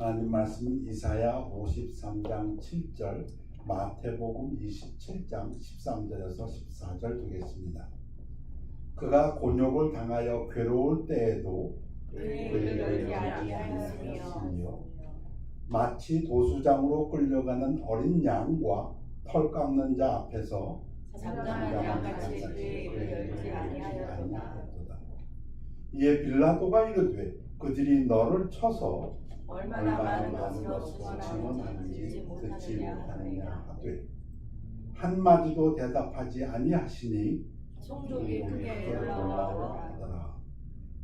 하나님 말씀은 이사야 53장 7절, 마태복음 27장 13절에서 14절 되겠습니다. 그가 곤욕을 당하여 괴로울 때에도 그를 열지 아니하였으며 마치 도수장으로 끌려가는 어린 양과 털 깎는 자 앞에서 잠잠한 양같이 그를 열지 아니하였도다. 이에 빌라도가 이르되 그들이 너를 쳐서 얼마나 많은 것으로 증언하는지 듣지 못하느냐 하되 한마디도 대답하지 아니하시니 총족이 크게 놀라워하더라.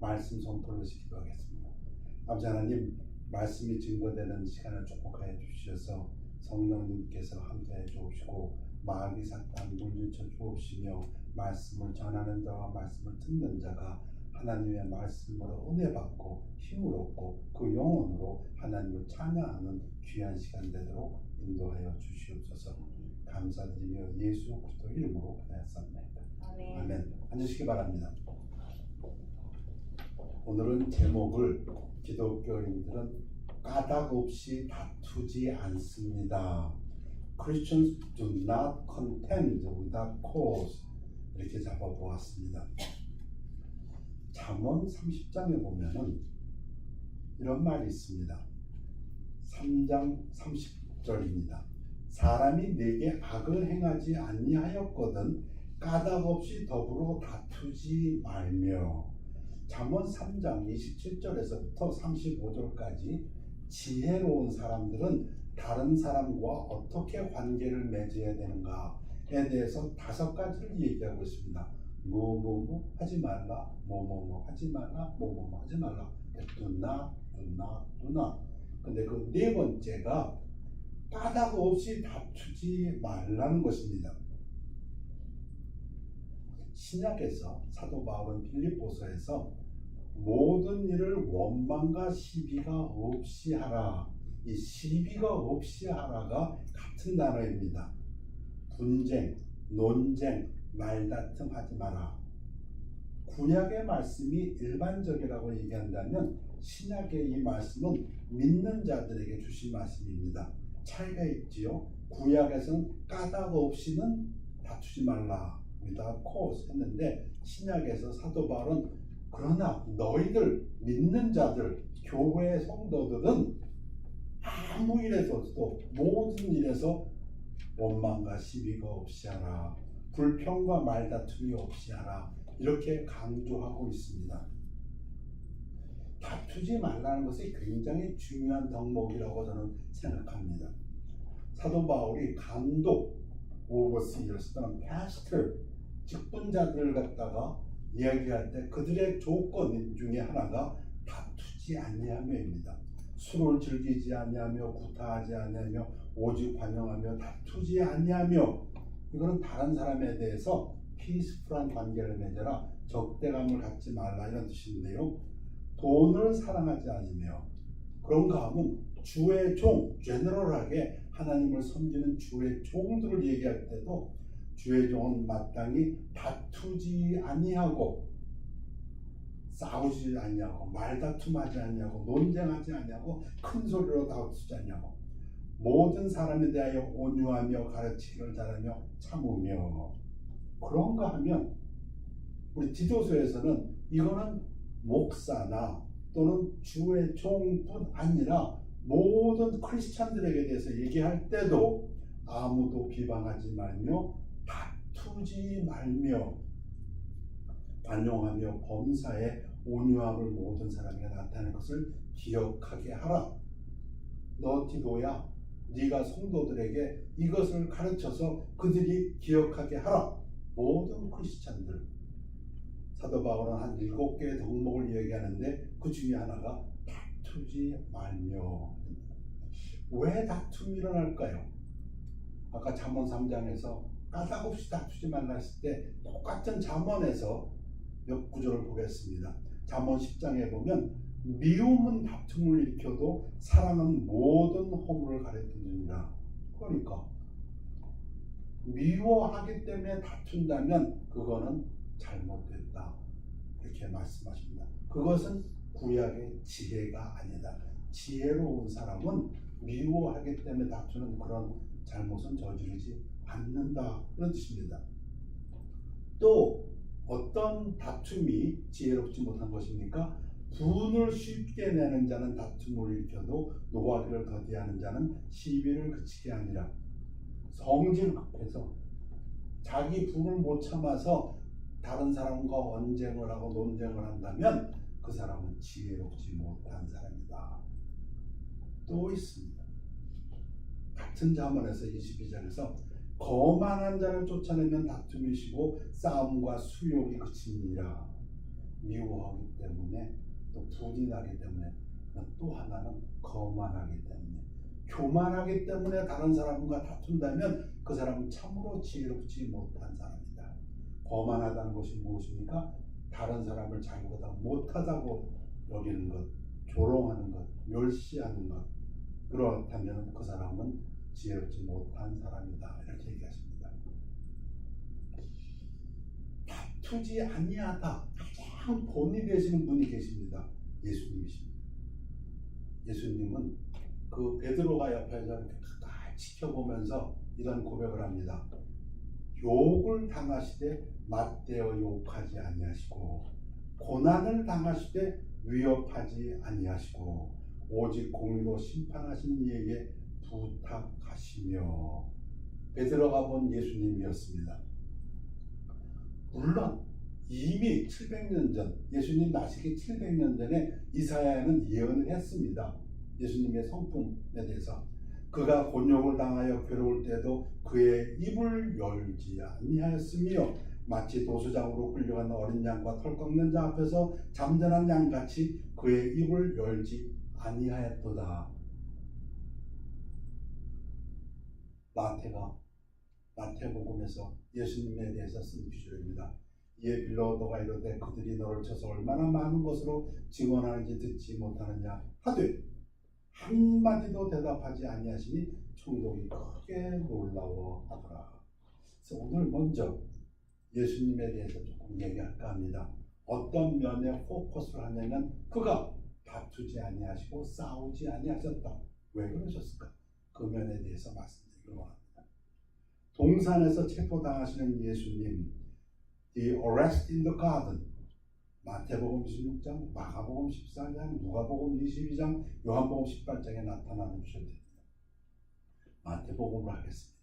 말씀 선포를 기도하겠습니다. 아버지 하나님, 말씀이 증거되는 시간을 축복하여 주셔서 성령님께서 함께해 주옵시고 마귀 사탄 물리쳐 주옵시며 말씀을 전하는 자와 말씀을 듣는 자가 하나님의 말씀으로 은혜 받고 힘을 얻고 그 영혼으로 하나님을 찬양하는 귀한 시간 되도록 인도하여 주시옵소서. 감사드리며 예수 그리스도 이름으로 기도했습니다. 아멘. 앉으시기 바랍니다. 오늘은 제목을 기독교인들은 까닭 없이 다투지 않습니다. Christians do not contend without cause. 이렇게 잡아보았습니다. 잠언 30장에 보면은 이런 말이 있습니다. 3장 30절입니다. 사람이 내게 악을 행하지 아니하였거든 까닭 없이 더불어 다투지 말며. 잠언 3장 27절에서부터 35절까지 지혜로운 사람들은 다른 사람과 어떻게 관계를 맺어야 되는가에 대해서 5가지를 얘기하고 있습니다. 뭐뭐뭐 하지 말라, 뭐뭐뭐 하지 말라, 뭐뭐뭐 하지 말라. do not. 근데 그 네 번째가 까닭 없이 다투지 말라는 것입니다. 신약에서 사도 바울은 빌립보서에서 모든 일을 원망과 시비가 없이 하라. 이 시비가 없이 하라가 같은 단어입니다. 분쟁, 논쟁, 말다툼 하지 마라. 구약의 말씀이 일반적이라고 얘기한다면 신약의 이 말씀은 믿는 자들에게 주신 말씀입니다. 차이가 있지요. 구약에서는 까닭 없이는 다투지 말라, without cause 했는데 신약에서 사도 바울은 그러나 너희들 믿는 자들, 교회의 성도들은 아무 일에서도 모든 일에서 원망과 시비가 없이 하라, 불평과 말다툼이 없이 하라, 이렇게 강조하고 있습니다. 다투지 말라는 것이 굉장히 중요한 덕목이라고 저는 생각합니다. 사도 바울이 감독, overseers 또는 pastor, 직분자들을 갖다가 이야기할 때 그들의 조건 중에 하나가 다투지 아니하며입니다. 술을 즐기지 아니하며 구타하지 아니하며 오직 환영하며 다투지 아니하며. 이거는 다른 사람에 대해서 피스풀한 관계를 맺어라, 적대감을 갖지 말라, 이런 뜻인데요. 돈을 사랑하지 않으며, 그런가 하면 주의 종, 제너럴하게 하나님을 섬기는 주의 종들을 얘기할 때도 주의 종은 마땅히 다투지 아니하고, 싸우지 아니하고, 말다툼하지 아니하고, 논쟁하지 아니하고, 큰 소리로 다투지 아니하고, 모든 사람에 대하여 온유하며 가르치기를 잘하며 참으며. 그런가 하면 우리 디도서에서는 이거는 목사나 또는 주의 종뿐 아니라 모든 크리스찬들에게 대해서 얘기할 때도 아무도 비방하지 말며 다투지 말며 관용하며 범사에 온유함을 모든 사람에게 나타내는 것을 기억하게 하라. 너 디도야, 네가 성도들에게 이것을 가르쳐서 그들이 기억하게 하라. 모든 크리스찬들. 사도 바울은 한 7개의 덕목을 이야기하는데 그 중에 하나가 다투지 말며. 왜 다툼이 일어날까요? 아까 잠언 3장에서 까닭 없이 다투지 말라 했을 때 똑같은 잠언에서 몇 구절을 보겠습니다. 잠언 10장에 보면 미움은 다툼을 일으켜도 사랑은 모든 허물을 가리키느니라. 그러니까 미워하기 때문에 다툰다면 그거는 잘못됐다, 이렇게 말씀하십니다. 그것은 구약의 지혜가 아니다. 지혜로운 사람은 미워하기 때문에 다투는 그런 잘못은 저지르지 않는다. 그런 뜻입니다. 또 어떤 다툼이 지혜롭지 못한 것입니까? 분을 쉽게 내는 자는 다툼을 일으켜도 노하기를 더디하는 자는 시비를 그치게 하니라. 성질 급해서 자기 분을 못 참아서 다른 사람과 언쟁을 하고 논쟁을 한다면 그 사람은 지혜롭지 못한 사람이다. 또 있습니다. 같은 잠언에서 22장에서 거만한 자를 쫓아내면 다툼이 쉬고 싸움과 수욕이 그치니라. 미워하기 때문에 또 분이 나기 때문에 또 하나는 거만하기 때문에 교만하기 때문에 다른 사람과 다툰다면 그 사람은 참으로 지혜롭지 못한 사람이다. 거만하다는 것이 무엇입니까? 다른 사람을 자기보다 못하다고 여기는 것, 조롱하는 것, 멸시하는 것. 그렇다면 그 사람은 지혜롭지 못한 사람이다. 이렇게 얘기하십니다. 다투지 아니하다. 가장 본이 되시는 분이 계십니다. 예수님이십니다. 예수님은 그 베드로가 옆에서 이렇게 가까이 지켜보면서 이런 고백을 합니다. 욕을 당하시되 맞대어 욕하지 아니하시고 고난을 당하시되 위협하지 아니하시고 오직 공의로 심판하신 이에게 부탁하시며. 베드로가 본 예수님이었습니다. 물론 이미 700년 전, 예수님 나시기 700년 전에 이사야는 예언을 했습니다. 예수님의 성품에 대해서. 그가 곤욕을 당하여 괴로울 때도 그의 입을 열지 아니하였으며 마치 도수장으로 끌려간 어린 양과 털 꺾는 자 앞에서 잠잠한 양같이 그의 입을 열지 아니하였도다. 마태복음에서 예수님에 대해서 쓴 구절입니다. 이에 빌라도가 이르되 그들이 너를 쳐서 얼마나 많은 것으로 증언하는지 듣지 못하느냐 하되 한마디도 대답하지 아니하시니 총독이 크게 놀라워하더라. 그래서 오늘 먼저 예수님에 대해서 조금 얘기할까 합니다. 어떤 면에 포커스를 하냐면 그가 다투지 아니하시고 싸우지 아니하셨다. 왜 그러셨을까? 그 면에 대해서 말씀드리기로 합니다. 동산에서 체포당하시는 예수님, The Arrest in the Garden, 마태복음 16장, 마가복음 14장, 누가복음 22장, 요한복음 18장에 나타나는 주제입니다. 마태복음으로 하겠습니다.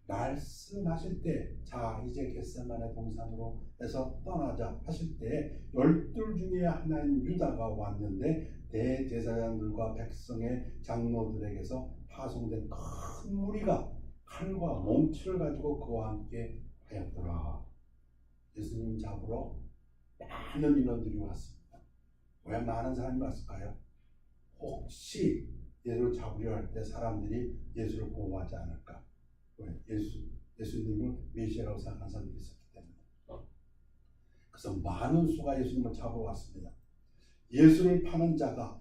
말씀하실 때, 자 이제 겟세마네 동산으로 해서 떠나자 하실 때 12 중에 하나인 유다가 왔는데 대제사장들과 백성의 장로들에게서 파송된 큰 무리가 칼과 몽치를 가지고 그와 함께 하였더라. 예수님 잡으러 많은 인원들이 왔습니다. 왜 많은 사람이 왔을까요? 혹시 예수를 잡으려 할 때 사람들이 예수를 보호하지 않을까? 왜? 예수님을 메시아라고 생각하는 사람들이 있었기 때문에. 그래서 많은 수가 예수님을 잡으러 왔습니다. 예수를 파는 자가,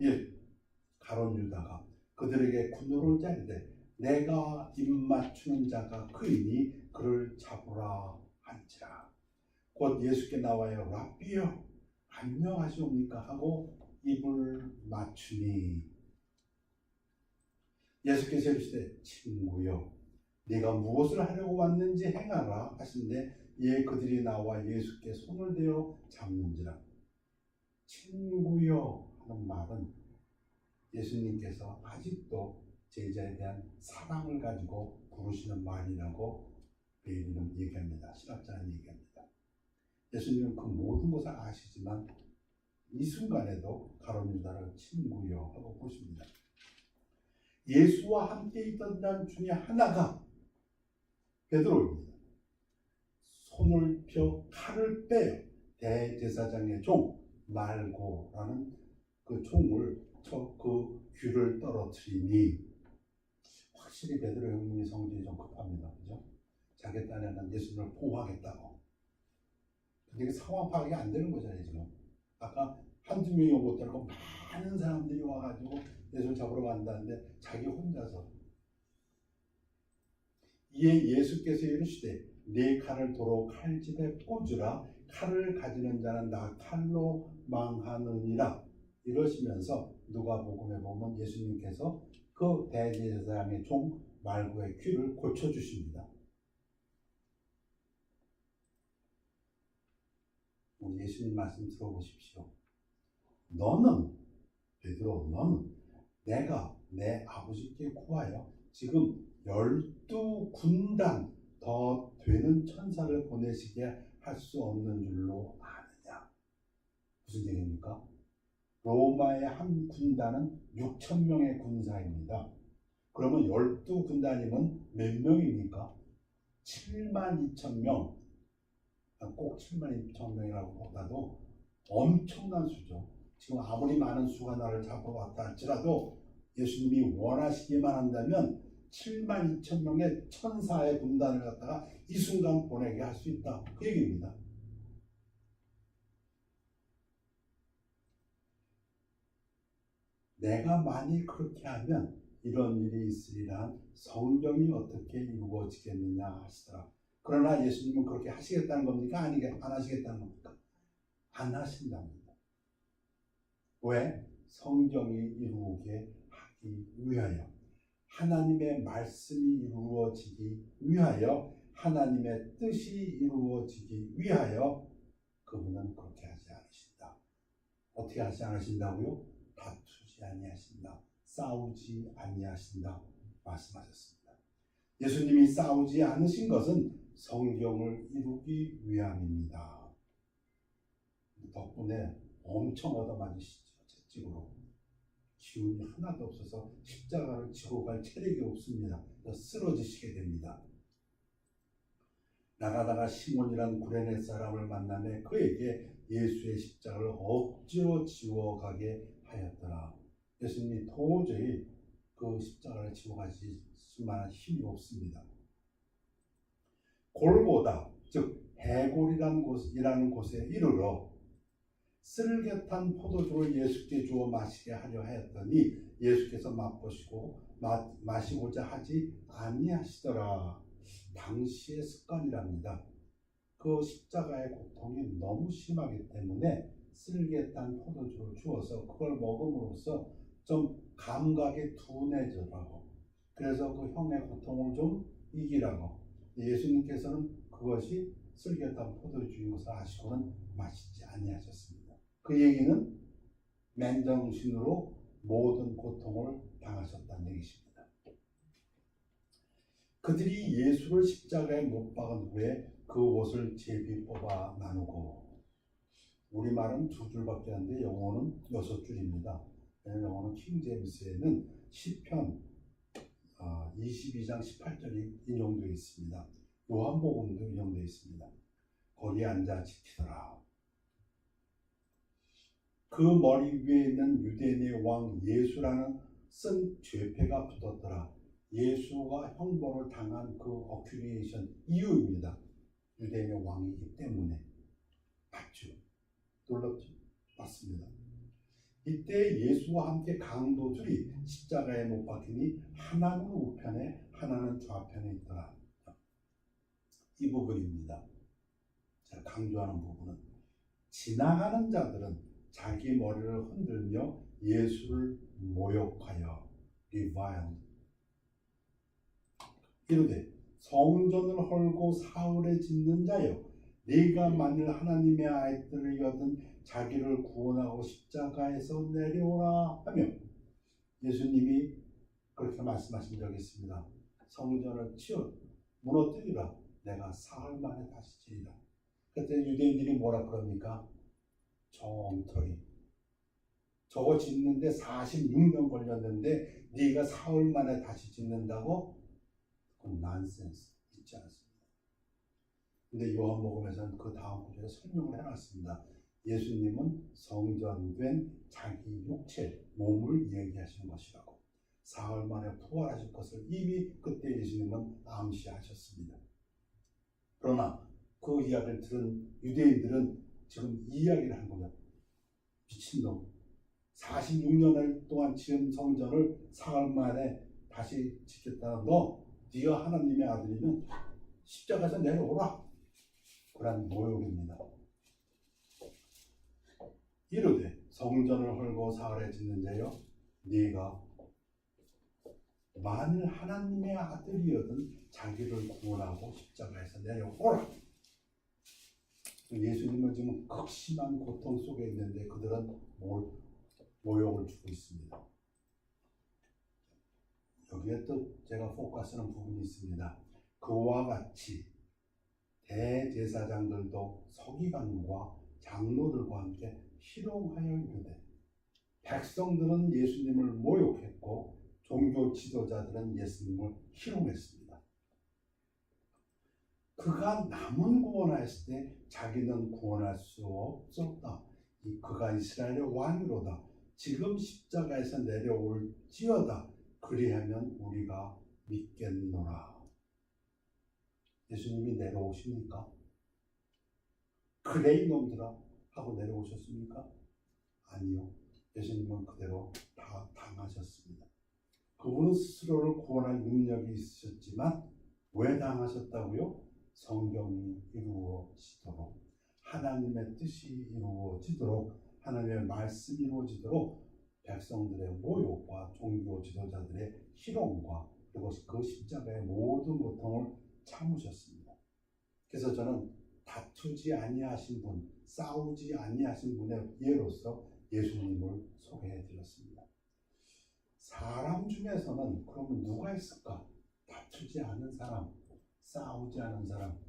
가룟 유다가 그들에게 군노를 짜리되 내가 입맞추는 자가 그이니 그를 잡으라 한지라. 곧 예수께 나와요. 랍비여 안녕하시옵니까 하고 입을 맞추니 예수께서 이르시되 친구여 네가 무엇을 하려고 왔는지 행하라 하신데 이에 그들이 나와 예수께 손을 대어 잡는지라. 친구여 하는 말은 예수님께서 아직도 제자에 대한 사랑을 가지고 부르시는 말이라고 베일리는 얘기합니다. 신학자는 얘기합니다. 예수님은 그 모든 것을 아시지만 이 순간에도 가룟 유다를 친구여 하고 부르십니다. 예수와 함께 있던 자 중에 하나가 베드로입니다. 손을 펴 칼을 빼어 대제사장의 종 말고라는 그 총을 쳐 그 귀를 떨어뜨리니 확실히 베드로 형님이 성질이 좀 급합니다. 그죠? 자기 딴에는 예수님을 보호하겠다고. 근데 상황 파악이 안 되는 거잖아요, 지금. 아까 한두 명이 못 들고 많은 사람들이 와가지고 예수를 잡으러 간다는데 자기 혼자서. 이에 예수께서 이르시되 네 칼을 도로 칼집에 꽂으라. 칼을 가지는 자는 나 칼로 망하느니라. 이러시면서 누가복음에 보면 예수님께서 그 대제사장의 종 말구의 귀를 고쳐주십니다. 우리 예수님 말씀 들어보십시오. 너는 베드로, 너는 내가 내 아버지께 구하여 지금 12군단 더 되는 천사를 보내시게 할 수 없는 줄로 아느냐. 무슨 얘기입니까? 로마의 한 군단은 6,000명의 군사입니다. 그러면 12군단이면 몇 명입니까? 72,000명. 꼭 72,000명이라고 보다도 엄청난 수죠. 지금 아무리 많은 수가 나를 잡으러 왔다 할지라도 예수님이 원하시기만 한다면 72,000명의 천사의 군단을 갖다가 이 순간 보내게 할 수 있다. 그 얘기입니다. 내가 만일 그렇게 하면 이런 일이 있으리라 성경이 어떻게 이루어지겠느냐 하시더라. 그러나 예수님은 그렇게 하시겠다는 겁니까? 안 하시겠다는 겁니까? 안 하신답니다. 왜? 성경이 이루게 하기 위하여, 하나님의 말씀이 이루어지기 위하여, 하나님의 뜻이 이루어지기 위하여 그분은 그렇게 하지 않으신다. 어떻게 하지 않으신다고요? 다투지 아니하신다. 싸우지 아니하신다 말씀하셨습니다. 예수님이 싸우지 않으신 것은 성경을 이루기 위함입니다. 덕분에 엄청 얻어맞으시죠. 채찍으로. 기운이 하나도 없어서 십자가를 지고 갈 체력이 없습니다. 쓰러지시게 됩니다. 나가다가 시몬이란 구레네 사람을 만나며 그에게 예수의 십자가를 억지로 지워가게 하였더라. 예수님이 도저히 그 십자가를 지고 가실 만한 힘이 없습니다. 골고다, 즉 해골이라는 곳에 이르러 쓸개탄 포도주를 예수께 주어 마시게 하려 하였더니 예수께서 맛보시고 마시고자 하지 아니하시더라. 당시의 습관이랍니다. 그 십자가의 고통이 너무 심하기 때문에 쓸개탄 포도주를 주어서 그걸 먹음으로써 좀 감각이 둔해져라고, 그래서 그 형의 고통을 좀 이기라고. 예수님께서는 그것이 쓸개탄 포도주인 것을 아시고는 마시지 아니하셨습니다. 그 얘기는 맨정신으로 모든 고통을 당하셨다는 얘기입니다. 그들이 예수를 십자가에 못 박은 후에 그 옷을 제비 뽑아 나누고, 우리말은 2줄밖에 안 돼 영어는 6줄입니다. 영어는 킹제임스에는 시편 22장 18절이 인용되어 있습니다. 요한복음도 인용되어 있습니다. 거기에 앉아 지키더라. 그 머리 위에 있는 유대인의 왕 예수라는 쓴 죄패가 붙었더라. 예수가 형벌을 당한 그 어큐레이션 이유입니다. 유대인의 왕이기 때문에. 맞죠? 놀랍죠? 맞습니다. 이때 예수와 함께 강도들이 십자가에 못 박히니 하나는 우편에 하나는 좌편에 있더라. 이 부분입니다. 제가 강조하는 부분은, 지나가는 자들은 자기 머리를 흔들며 예수를 모욕하여 reviled, 이르되 성전을 헐고 사흘에 짓는 자여, 네가 만일 하나님의 아이들이거든 자기를 구원하고 십자가에서 내려오라 하며, 예수님이 그렇게 말씀하신 적이 있습니다. 성전을 치워 무너뜨리라, 내가 사흘 만에 다시 지리라. 그때 유대인들이 뭐라 그럽니까? 엉터리, 저거 짓는데 46년 걸렸는데 네가 사흘 만에 다시 짓는다고? 그건 난센스, 있지 않습니다. 근데 요한복음에서는 그 다음 구절에 설명을 해놨습니다. 예수님은 성전된 자기 육체, 몸을 얘기하시는 것이라고. 사흘 만에 부활하실 것을 이미 그때 예수님은 암시하셨습니다. 그러나 그 이야기를 들은 유대인들은 지금 이 이야기를 한 거죠. 미친놈, 46년을 동안 지은 성전을 사흘 만에 다시 짓겠다. 네가 하나님의 아들이면 십자가에서 내려오라. 그런 모욕입니다. 이르되 성전을 헐고 사흘에 짓는 자여 네가 만일 하나님의 아들이여든 자기를 구원하고 십자가에서 내려오라. 예수님은 지금 극심한 고통 속에 있는데 그들은 모욕을 주고 있습니다. 여기에 또 제가 포커스하는 부분이 있습니다. 그와 같이 대제사장들도 서기관과 장로들과 함께 희롱하여 이르되 백성들은 예수님을 모욕했고 종교 지도자들은 예수님을 희롱했습니다. 그가 남은 구원하였을 때 자기는 구원할 수 없었다. 그가 이스라엘의 왕이로다. 지금 십자가에서 내려올지어다. 그리하면 우리가 믿겠노라. 예수님이 내려오십니까? 그래 이놈들아 하고 내려오셨습니까? 아니요. 예수님은 그대로 다 당하셨습니다. 그분은 스스로를 구원할 능력이 있으셨지만 왜 당하셨다고요? 성경이 이루어지도록, 하나님의 뜻이 이루어지도록, 하나님의 말씀이 이루어지도록 백성들의 모욕과 종교 지도자들의 희롱과 그리고 그 십자가의 모든 고통을 참으셨습니다. 그래서 저는 다투지 아니하신 분, 싸우지 아니하신 분의 예로서 예수님을 소개해 드렸습니다. 사람 중에서는 그러면 누가 있을까? 다투지 않은 사람, 싸우지 않은 사람.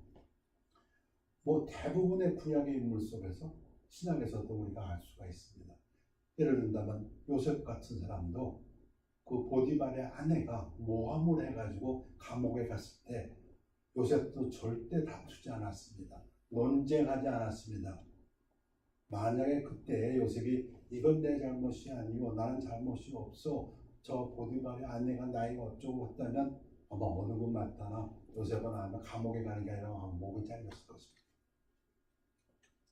대부분의 구약의 인물 속에서 신약에서도 우리가 알 수가 있습니다. 예를 든다면 요셉 같은 사람도 그 보디발의 아내가 모함을 해가지고 감옥에 갔을 때 요셉도 절대 다투지 않았습니다. 논쟁하지 않았습니다. 만약에 그때 요셉이 이건 내 잘못이 아니고 나는 잘못이 없어, 저 보디발의 아내가 나이가 어쩌고 했다면 아마 어느 분 맞다나 요셉은 아마 감옥에 가는 게 아니라 목이 잘렸을 것입니다.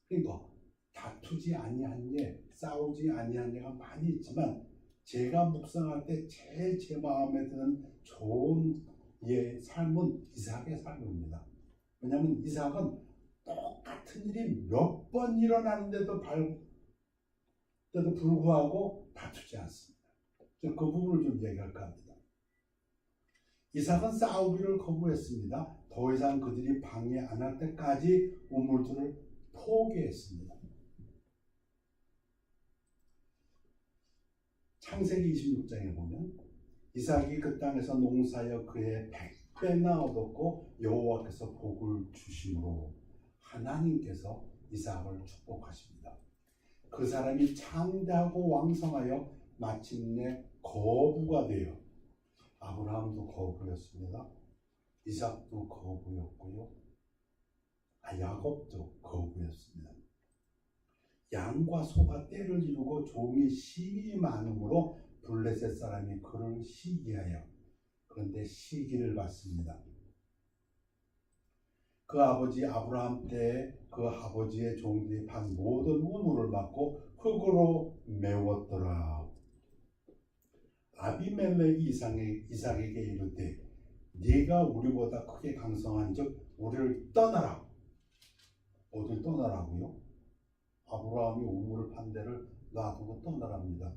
그러니까 다투지 아니한 예, 싸우지 아니한 예가 많이 있지만 제가 묵상할 때 제일 제 마음에 드는 좋은 삶은 이삭의 삶입니다. 왜냐하면 이삭은 똑같은 일이 몇 번 일어나는데도 불구하고 다투지 않습니다. 그 부분을 좀 얘기할까 합니다. 이삭은 싸우기를 거부했습니다. 더 이상 그들이 방해 안 할 때까지 우물들을 포기했습니다. 창세기 26장에 보면 이삭이 그 땅에서 농사하여 그의 100배나 얻었고 여호와께서 복을 주심으로 하나님께서 이삭을 축복하십니다. 그 사람이 창대하고 왕성하여 마침내 거부가 되어 아브라함도 거부였습니다. 이삭도 거부였고요. 야곱도 거부였습니다. 양과 소가 떼를 이루고 종이 심히 많음으로 블레셋 사람이 그를 시기하여 그런데 시기를 받습니다. 그 아버지 아브라함 때 그 아버지의 종들이 판 모든 우물을 막고 흙으로 메웠더라. 아비멜렉이 이삭에게 이르되 네가 우리보다 크게 강성한즉 우리를 떠나라. 어딜 떠나라고요? 아브라함이 우물을 판 데를 놔두고 떠나랍니다.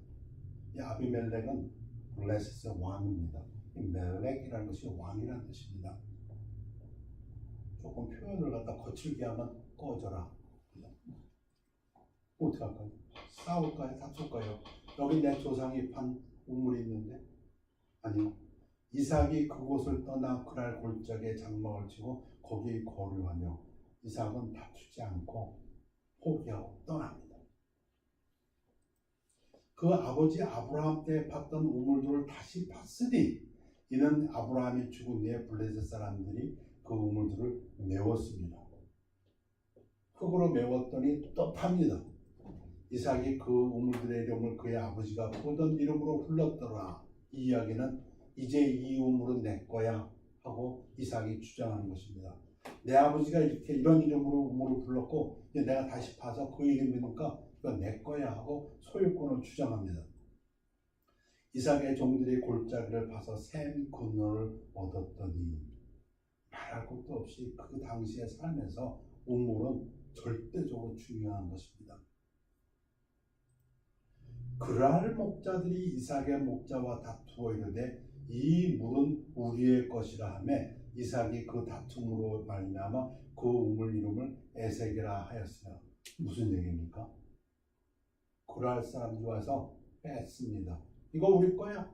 이 아비멜렉은 블레셋의 왕입니다. 이 멜렉이라는 것이 왕이라는 뜻입니다. 조금 표현을 갖다 거칠게 하면 꺼져라. 어떻게 할까요? 싸울까요? 다툴까요? 여기 내 조상이 판 우물이 있는데? 아니요. 이삭이 그곳을 떠나 그랄 골짜기에 장막을 치고 거기 거류하며 이삭은 다투지 않고 포기하고 떠납니다. 그 아버지 아브라함 때 팠던 우물들을 다시 팠으니 이는 아브라함이 죽은 뒤에 블레셋 사람들이 그 우물들을 메웠습니다. 흙으로 메웠더니 또 팝니다. 이삭이 그 우물들의 이름을 그의 아버지가 부르던 이름으로 불렀더라. 이 이야기는 이제 이 우물은 내 거야 하고 이삭이 주장하는 것입니다. 내 아버지가 이런 이름으로 우물을 불렀고 이제 내가 다시 파서 그 이름이니까 이건 내 거야 하고 소유권을 주장합니다. 이삭의 종들이 골짜기를 파서 샘 근원을 얻었더니 말할 것도 없이 그 당시의 삶에서 우물은 절대적으로 중요한 것입니다. 그랄 목자들이 이삭의 목자와 다투어 이르되 이 물은 우리의 것이라 하며 이삭이 그 다툼으로 말미암아 그 우물 이름을 에색이라 하였으며. 무슨 얘기입니까? 그랄 사람들이 와서 뺐습니다. 이거 우리 거야.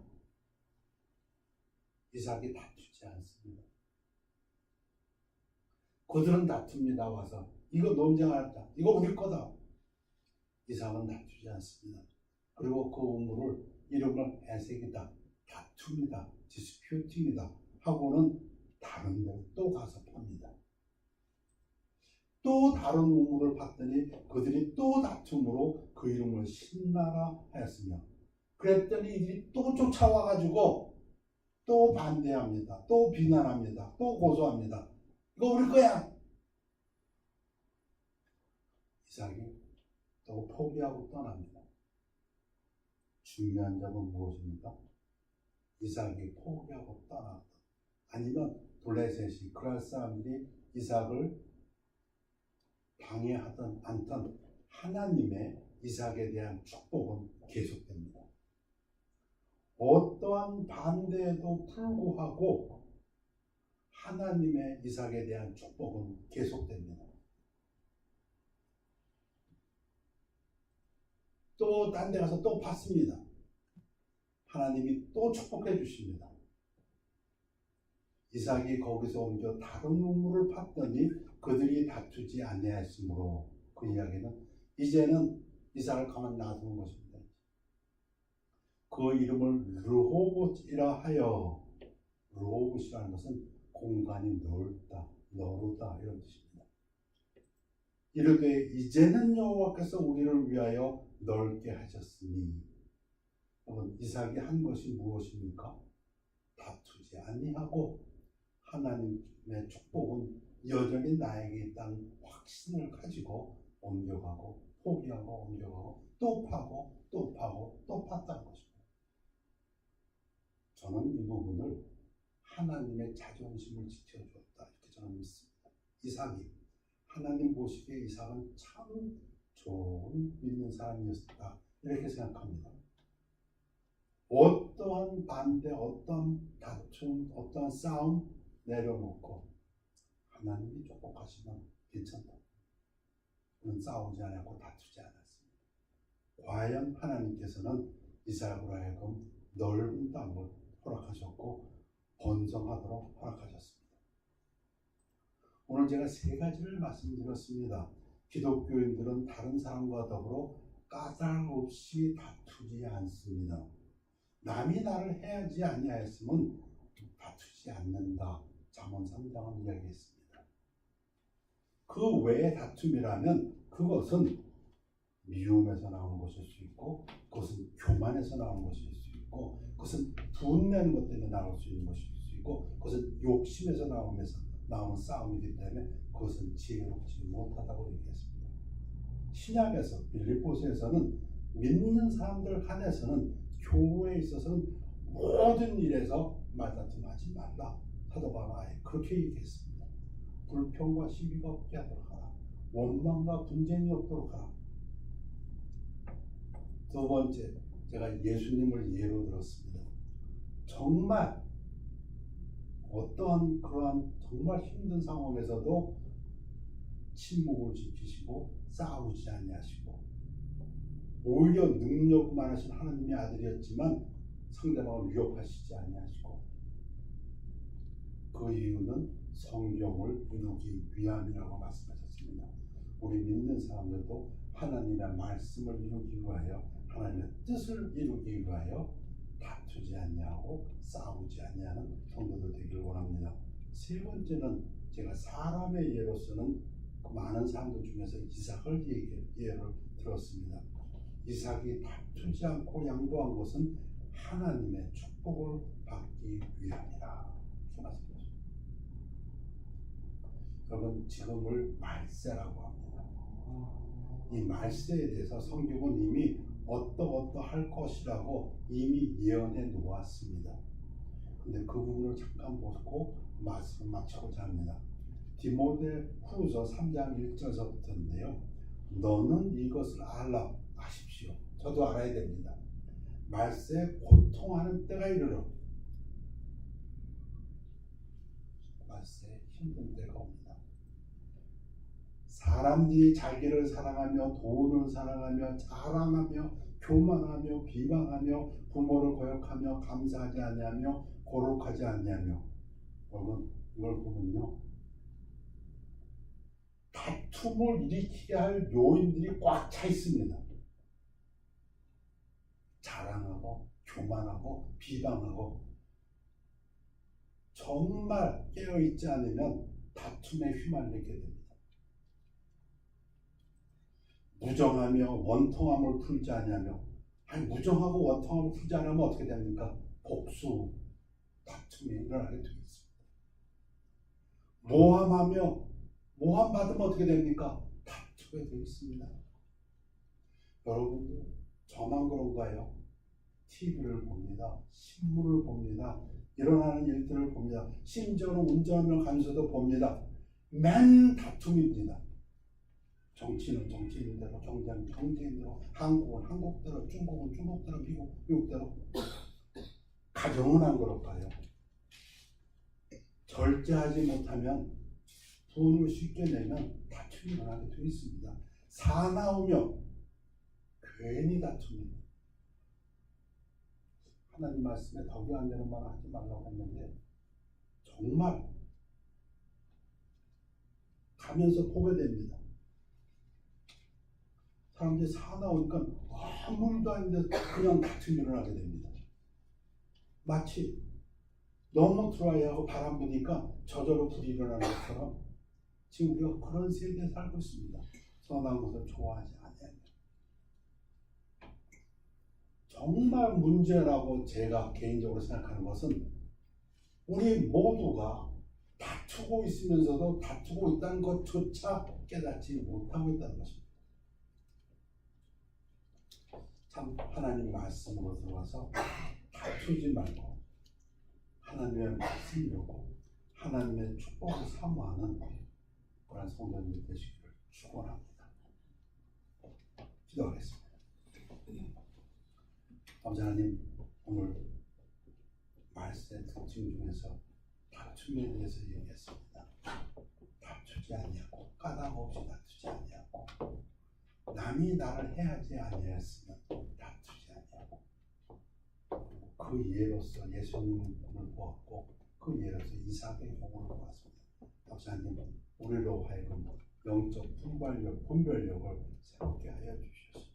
이삭이 다투지 않습니다. 그들은 다툽니다. 와서 이거 논쟁하자. 이거 우리 거다. 이삭은 다투지 않습니다. 그리고 그 우물을 이름을 에색이다, 다툼이다, 디스퓨팅이다 하고는 다른 데 또 가서 팝니다. 또 다른 우물을 봤더니 그들이 또 다툼으로 그 이름을 신나라 하였으며. 그랬더니 이들이 또 쫓아와가지고 또 반대합니다. 또 비난합니다. 또 고소합니다. 이거 우리 거야. 이삭이 또 포기하고 떠납니다. 중요한 점은 무엇입니까? 이삭이 포기하고 떠났다. 아니면 블레셋이 그랄 사람들이 이삭을 방해하던 않던 하나님의 이삭에 대한 축복은 계속됩니다. 어떠한 반대에도 불구하고 하나님의 이삭에 대한 축복은 계속됩니다. 또 딴 데 가서 또 받습니다. 하나님이 또 축복해 주십니다. 이삭이 거기서 옮겨 다른 우물을 팠더니 그들이 다투지 아니하였으므로, 그 이야기는 이제는 이삭을 가만 놔두는 것입니다. 그 이름을 르호봇이라 하여, 르호봇이라는 것은 공간이 넓다, 너르다 이런 뜻입니다. 이르되 이제는 여호와께서 우리를 위하여 넓게 하셨으니. 여러분, 이삭이 한 것이 무엇입니까? 다투지 아니하고 하나님의 축복은 여전히 나에게 있다는 확신을 가지고 옮겨가고 포기하고 옮겨가고 또 파고 또 파고 또 팠다는 것입니다. 저는 이 부분을 하나님의 자존심을 지켜주었다 이렇게 저는 믿습니다. 이삭이, 하나님 보시기에 이삭은 참 좋은 믿는 사람이었다 이렇게 생각합니다. 어떠한 반대, 어떠한 다툼, 어떠한 싸움 내려놓고 하나님이 축복하시면 괜찮다. 그는 싸우지 않았고 다투지 않았습니다. 과연 하나님께서는 이삭으로 하여금 넓은 땅을 허락하셨고 번성하도록 허락하셨습니다. 오늘 제가 세 가지를 말씀드렸습니다. 기독교인들은 다른 사람과 더불어 까닭 없이 다투지 않습니다. 남이 나를 해하지 아니하였으면 다투지 않는다. 잠언 3장은 이야기했습니다. 그 외의 다툼이라면 그것은 미움에서 나오는 것일 수 있고, 그것은 교만에서 나오는 것일 수 있고, 그것은 분내는 것 때문에 나올 수 있는 것일 수 있고, 그것은 욕심에서 나오는 싸움이기 때문에 그것은 지혜롭지 못하다고 얘기했습니다. 신약에서 빌립보서에서는 믿는 사람들 한해서는 교회에 있어서는 모든 일에서 말다툼하지 말라. 사도 바울이 그렇게 얘기했습니다. 불평과 시비가 없게 하도록 하라. 원망과 분쟁이 없도록 하라. 두 번째, 제가 예수님을 예로 들었습니다. 정말 어떠한 그러한 정말 힘든 상황에서도 침묵을 지키시고 싸우지 아니하시고, 오히려 능력 많으신 하나님의 아들이었지만 상대방을 위협하시지 아니하시고, 그 이유는 성경을 이루기 위함이라고 말씀하셨습니다. 우리 믿는 사람들도 하나님의 말씀을 이루기 위하여, 하나님의 뜻을 이루기 위하여 다투지 아니하고 싸우지 아니하는 성도들 되기를 원합니다. 세 번째는 제가 사람의 예로서는 그 많은 사람들 중에서 이삭을 예를 들었습니다. 이삭이 다투지 않고 양보한 것은 하나님의 축복을 받기 위함이라. 이렇게 말씀드렸습니다. 여러분, 지금을 말세라고 합니다. 이 말세에 대해서 성경은 이미 어떠할 것이라고 이미 예언해 놓았습니다. 근데 그 부분을 잠깐 보고 말씀을 마치고자 합니다. 디모데 후서 3장 1절서부터인데요. 너는 이것을 아십시오. 저도 알아야 됩니다. 말세에 고통하는 때가 이르러 말세에 힘든 때가 옵니다. 사람들이 자기를 사랑하며 돈을 사랑하며 자랑하며 교만하며 비방하며 부모를 거역하며 감사하지 아니하며 거룩하지 아니하며 여러분 이걸 보면요 다툼을 일으키게 할 요인들이 꽉 차 있습니다. 자랑하고 교만하고 비방하고 정말 깨어있지 않으면 다툼에 휘말리게 됩니다. 무정하며 원통함을 풀지 아니하며 아니 무정하고 원통함을 풀지 않으면 어떻게 됩니까? 복수 다툼이 일어나게 되어 있습니다. 모함하며 모함 받으면 어떻게 됩니까? 다투게 되어 있습니다. 여러분들 저만 그런가요? TV를 봅니다. 신문을 봅니다. 일어나는 일들을 봅니다. 심지어는 운전을 가면서도 봅니다. 맨 다툼입니다. 정치는 정치인대로, 경제는 경제인대로, 한국은 한국대로, 중국은 중국대로, 미국대로. 가정은 안 그럴까요? 절제하지 못하면 돈을 쉽게 내면 다툼이 일어나게 되어 있습니다. 사나우면 괜히 다툽니다. 하나님 말씀에 덕이 안 되는 말 하지 말라고 했는데 정말 가면서 보게 됩니다. 사람들이 사나우니까 아무 일도 아닌데 그냥 다툼이 일어나게 됩니다. 마치 너무 드라이하고 바람 부니까 저절로 불이 일어나는 것처럼 지금 우리가 그런 세대에 살고 있습니다. 선한 것을 좋아하지 않아요. 정말 문제라고 제가 개인적으로 생각하는 것은 우리 모두가 다투고 있으면서도 다투고 있다는 것조차 깨닫지 못하고 있다는 것입니다. 참 하나님 말씀으로 들어와서 다투지 말고 하나님의 말씀이고 하나님의 축복을 사모하는 그런 성도님 되시기를 축원합니다. 기도하겠습니다. 아버지 하나님, 오늘 말씀의 특징 중에서 다툼에 대해서 얘기했습니다. 다투지 아니하고 까닭 없이 다투지 아니하고 남이 나를 해하지 아니하였으면 다투지 아니하고 그 예로서 예수님을 보았고 그 예로서 이삭의 경우를 보았습니다. 아버지 하나님, 우리로 하여금 영적 분별력을 새롭게 하여 주셔서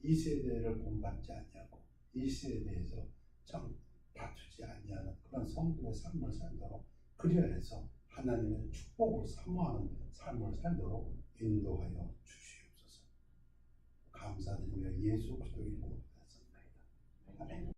이 세대를 본받지 아니하고 이 세대에서 참 다투지 아니하는 그런 성도의 삶을 살도록 그리하여서 하나님의 축복을 사모하는 삶을 살도록 인도하여 주시옵소서. 감사드리며 예수 그리스도 이름으로 기도했습니다. 아멘.